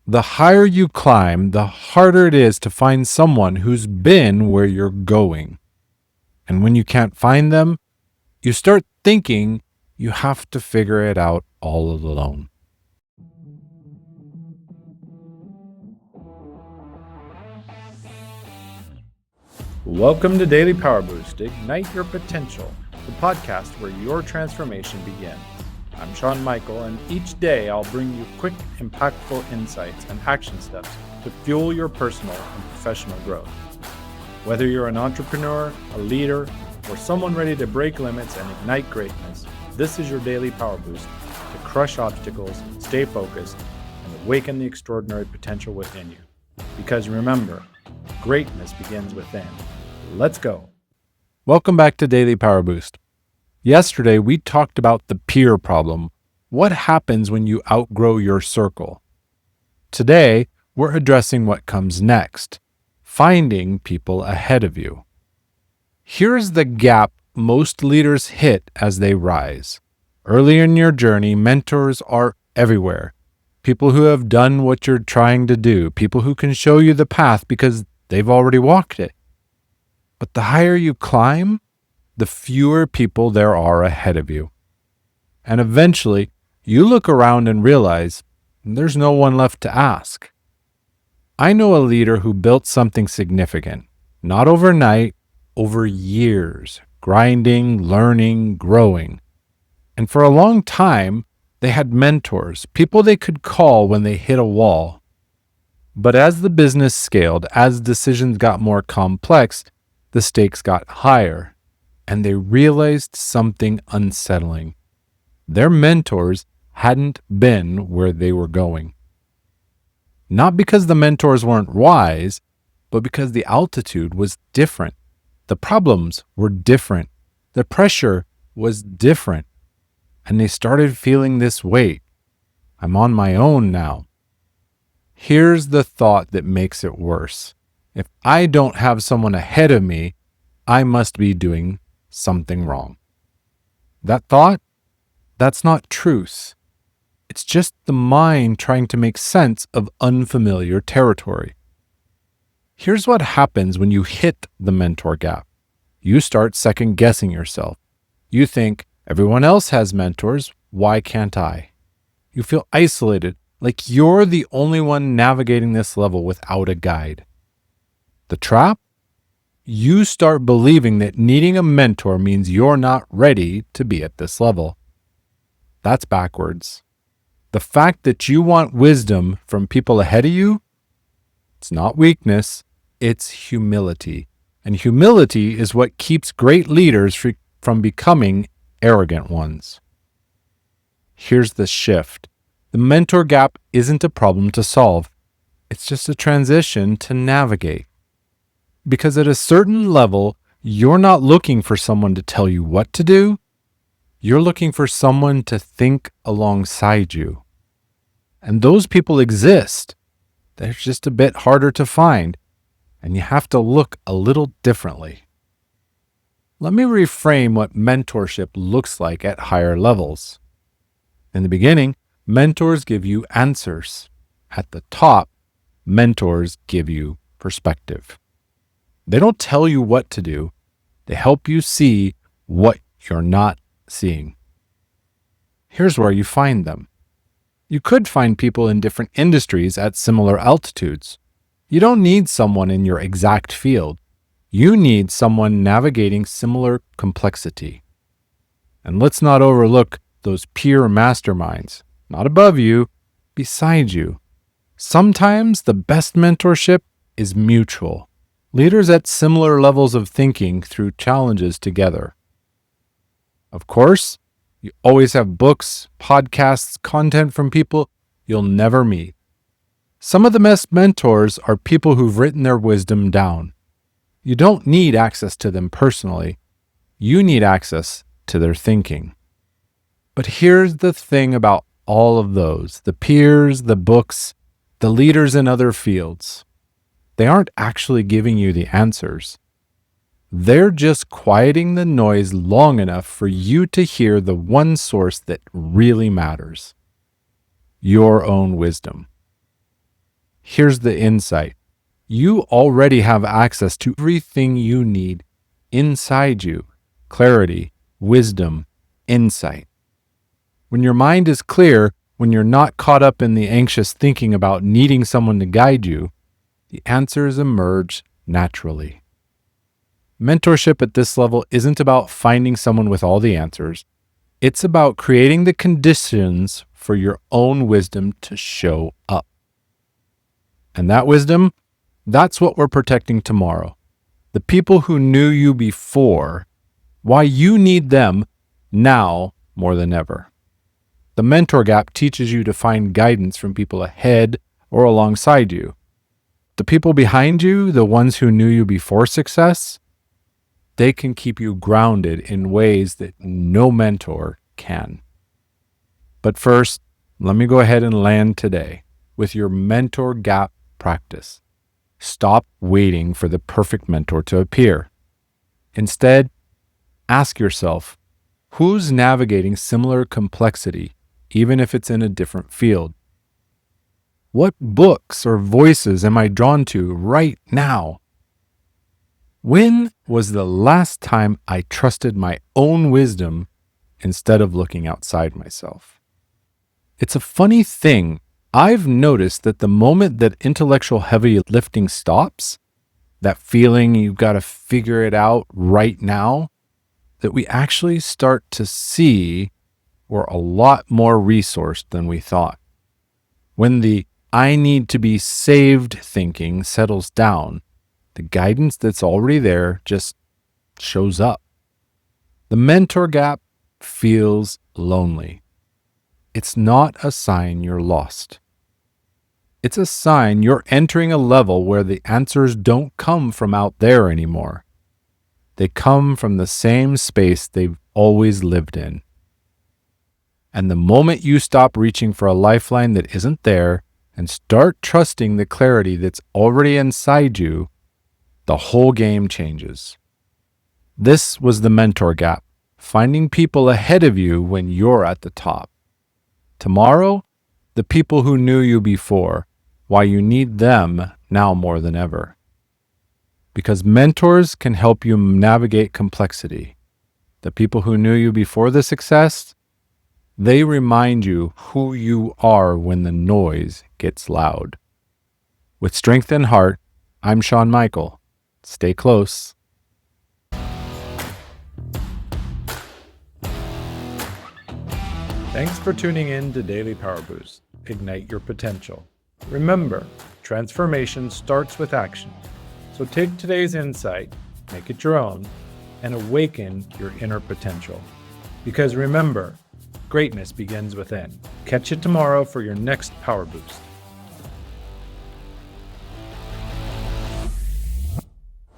The higher you climb, the harder it is to find someone who's been where you're going. And when you can't find them, you start thinking you have to figure it out all alone. Welcome to Daily Power Boost, Ignite Your Potential, the podcast where your transformation begins. I'm Sean Michael, and each day I'll bring you quick, impactful insights and action steps to fuel your personal and professional growth. Whether you're an entrepreneur, a leader, or someone ready to break limits and ignite greatness, this is your daily power boost to crush obstacles, stay focused, and awaken the extraordinary potential within you. Because remember, greatness begins within. Let's go. Welcome back to Daily Power Boost. Yesterday, we talked about the peer problem. What happens when you outgrow your circle? Today, we're addressing what comes next, finding people ahead of you. Here's the gap most leaders hit as they rise. Early in your journey, mentors are everywhere. People who have done what you're trying to do, people who can show you the path because they've already walked it. But the higher you climb, the fewer people there are ahead of you. And eventually, you look around and realize there's no one left to ask. I know a leader who built something significant, not overnight, over years, grinding, learning, growing. And for a long time, they had mentors, people they could call when they hit a wall. But as the business scaled, as decisions got more complex, the stakes got higher, and they realized something unsettling. Their mentors hadn't been where they were going. Not because the mentors weren't wise, but because the altitude was different. The problems were different. The pressure was different. And they started feeling this weight. I'm on my own now. Here's the thought that makes it worse. If I don't have someone ahead of me, I must be doing something wrong. That thought, that's not truth. It's just the mind trying to make sense of unfamiliar territory. Here's what happens when you hit the mentor gap. You start second-guessing yourself. You think, everyone else has mentors, why can't I? You feel isolated, like you're the only one navigating this level without a guide. The trap? You start believing that needing a mentor means you're not ready to be at this level. That's backwards. The fact that you want wisdom from people ahead of you, it's not weakness, it's humility. And humility is what keeps great leaders from becoming arrogant ones. Here's the shift. The mentor gap isn't a problem to solve. It's just a transition to navigate. Because at a certain level, you're not looking for someone to tell you what to do. You're looking for someone to think alongside you. And those people exist. They're just a bit harder to find, and you have to look a little differently. Let me reframe what mentorship looks like at higher levels. In the beginning, mentors give you answers. At the top, mentors give you perspective. They don't tell you what to do. They help you see what you're not seeing. Here's where you find them. You could find people in different industries at similar altitudes. You don't need someone in your exact field. You need someone navigating similar complexity. And let's not overlook those peer masterminds, not above you, beside you. Sometimes the best mentorship is mutual. Leaders at similar levels of thinking through challenges together. Of course, you always have books, podcasts, content from people you'll never meet. Some of the best mentors are people who've written their wisdom down. You don't need access to them personally. You need access to their thinking. But here's the thing about all of those, the peers, the books, the leaders in other fields. They aren't actually giving you the answers. They're just quieting the noise long enough for you to hear the one source that really matters: your own wisdom. Here's the insight. You already have access to everything you need inside you. Clarity, wisdom, insight. When your mind is clear, when you're not caught up in the anxious thinking about needing someone to guide you, the answers emerge naturally. Mentorship at this level isn't about finding someone with all the answers. It's about creating the conditions for your own wisdom to show up. And that wisdom, that's what we're protecting tomorrow. The people who knew you before, why you need them now more than ever. The mentor gap teaches you to find guidance from people ahead or alongside you. The people behind you, the ones who knew you before success, they can keep you grounded in ways that no mentor can. But first, let me go ahead and land today with your mentor gap practice. Stop waiting for the perfect mentor to appear. Instead, ask yourself, who's navigating similar complexity, even if it's in a different field? What books or voices am I drawn to right now? When was the last time I trusted my own wisdom instead of looking outside myself? It's a funny thing. I've noticed that the moment that intellectual heavy lifting stops, that feeling you've got to figure it out right now, that we actually start to see we're a lot more resourced than we thought. When the I need to be saved thinking settles down, the guidance that's already there just shows up. The mentor gap feels lonely. It's not a sign you're lost. It's a sign you're entering a level where the answers don't come from out there anymore. They come from the same space they've always lived in. And the moment you stop reaching for a lifeline that isn't there and start trusting the clarity that's already inside you, the whole game changes. This was the mentor gap, finding people ahead of you when you're at the top. Tomorrow, the people who knew you before, why you need them now more than ever. Because mentors can help you navigate complexity. The people who knew you before the success, they remind you who you are when the noise gets loud. With strength and heart, I'm Shawn Michael. Stay close. Thanks for tuning in to Daily Power Boost. Ignite your potential. Remember, transformation starts with action. So take today's insight, make it your own, and awaken your inner potential. Because remember, greatness begins within. Catch you tomorrow for your next Power Boost.